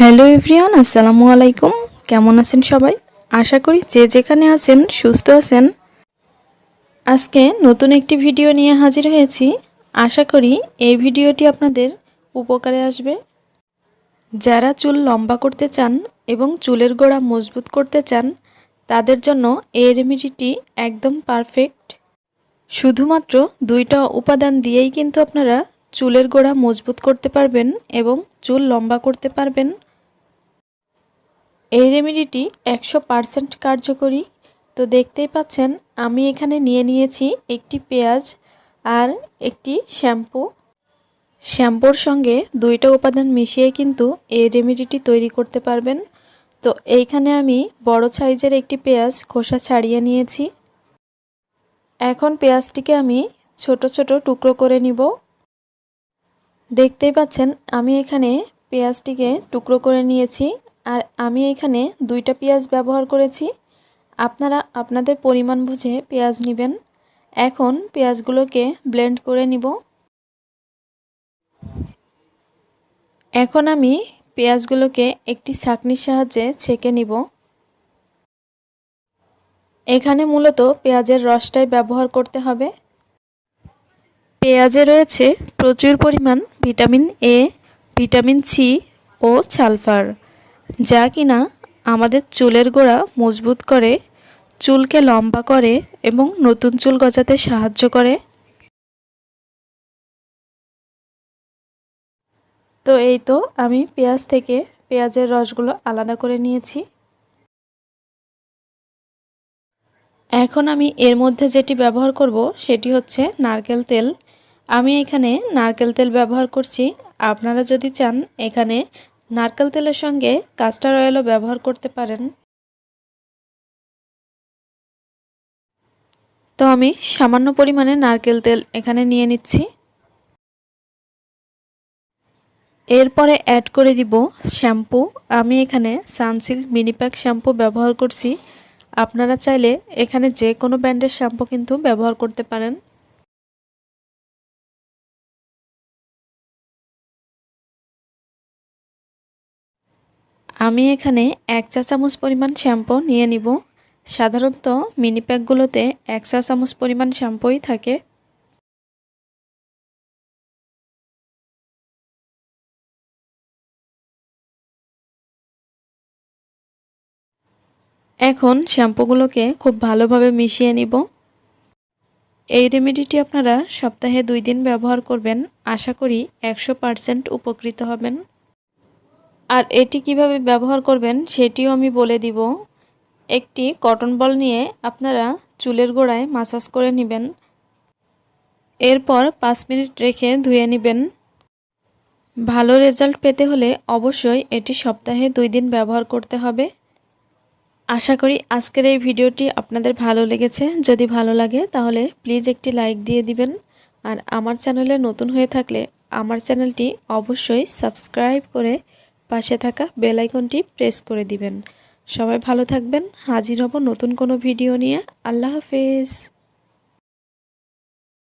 Hello everyone, আসসালামু আলাইকুম। কেমন আছেন সবাই? আশা করি যে যেখানে আছেন সুস্থ আছেন। আজকে নতুন একটি ভিডিও নিয়ে হাজির হয়েছি। আশা করি এই ভিডিওটি আপনাদের উপকারে আসবে। যারা চুল লম্বা করতে চান এবং চুলের গোড়া মজবুত করতে চান তাদের জন্য এই রেমেডিটি একদম পারফেক্ট। শুধুমাত্র দুইটা উপাদান দিয়েই কিন্তু আপনারা চুলের গোড়া মজবুত করতে পারবেন এবং চুল লম্বা করতে পারবেন। এই রেমেডিটি 100% কার্যকরী। তো দেখতেই পাচ্ছেন আমি এখানে নিয়েছি একটি পেঁয়াজ আর একটি শ্যাম্পু। শ্যাম্পুর সঙ্গে দুইটা উপাদান মিশিয়ে কিন্তু এই রেমেডিটি তৈরি করতে পারবেন। তো এইখানে আমি বড় সাইজের একটি পেঁয়াজ খোসা ছাড়িয়ে নিয়েছি। এখন পেঁয়াজটিকে আমি ছোট ছোট টুকরো করে নিব। দেখতেই পাচ্ছেন আমি এখানে পেঁয়াজটিকে টুকরো করে নিয়েছি আর আমি এখানে দুইটা পেঁয়াজ ব্যবহার করেছি। আপনারা আপনাদের পরিমাণ বুঝে পেঁয়াজ নেবেন। এখন পেঁয়াজগুলোকে ব্লেন্ড করে নিব। এখন আমি পেঁয়াজগুলোকে একটি ছাঁকনির সাহায্যে ছেঁকে নিব। এখানে মূলত পেঁয়াজের রসটাই ব্যবহার করতে হবে। পেঁয়াজে রয়েছে প্রচুর পরিমাণ ভিটামিন এ, ভিটামিন সি ও সালফার, যা কিনা আমাদের চুলের গোড়া মজবুত করে, চুলকে লম্বা করে এবং নতুন চুল গজাতে সাহায্য করে। তো এই তো আমি পেঁয়াজ থেকে পেঁয়াজের রসগুলো আলাদা করে নিয়েছি। এখন আমি এর মধ্যে যেটি ব্যবহার করব সেটি হচ্ছে নারকেল তেল। আমি এখানে নারকেল তেল ব্যবহার করছি। আপনারা যদি চান এখানে নারকেল তেলের সঙ্গে কাস্টার অয়েলও ব্যবহার করতে পারেন। তো আমি সামান্য পরিমাণে নারকেল তেল এখানে নিয়ে নিচ্ছি। এরপরে অ্যাড করে দিব শ্যাম্পু। আমি এখানে সানসিল্ক মিনি প্যাক শ্যাম্পু ব্যবহার করছি। আপনারা চাইলে এখানে যে কোনো ব্র্যান্ডের শ্যাম্পু কিন্তু ব্যবহার করতে পারেন। আমি এখানে 1 চা চামচ পরিমাণ শ্যাম্পু নিয়ে নিব। সাধারণত মিনি প্যাকগুলোতে 1 চা চামচ পরিমাণ শ্যাম্পুই থাকে। এখন শ্যাম্পুগুলোকে খুব ভালোভাবে মিশিয়ে নিব। এই রেমেডিটি আপনারা সপ্তাহে 2 দিন ব্যবহার করবেন। আশা করি 100% উপকৃত হবেন। আর এটি কিভাবে ব্যবহার করবেন সেটিও আমি বলে দিব। একটি কটন বল নিয়ে আপনারা চুলের গোড়ায় মাসাজ করে নেবেন। এরপর 5 মিনিট রেখে ধুয়ে নেবেন। ভালো রেজাল্ট পেতে হলে অবশ্যই এটি সপ্তাহে 2 দিন ব্যবহার করতে হবে। আশা করি আজকের এই ভিডিওটি আপনাদের ভালো লেগেছে। যদি ভালো লাগে তাহলে প্লিজ একটি লাইক দিয়ে দিবেন। আর আমার চ্যানেলে নতুন হয়ে থাকলে আমার চ্যানেলটি অবশ্যই সাবস্ক্রাইব করে পাশে থাকা বেল আইকনটি প্রেস করে দিবেন। সবাই ভালো থাকবেন। হাজির হব নতুন কোনো ভিডিও নিয়ে। আল্লাহ হাফেজ।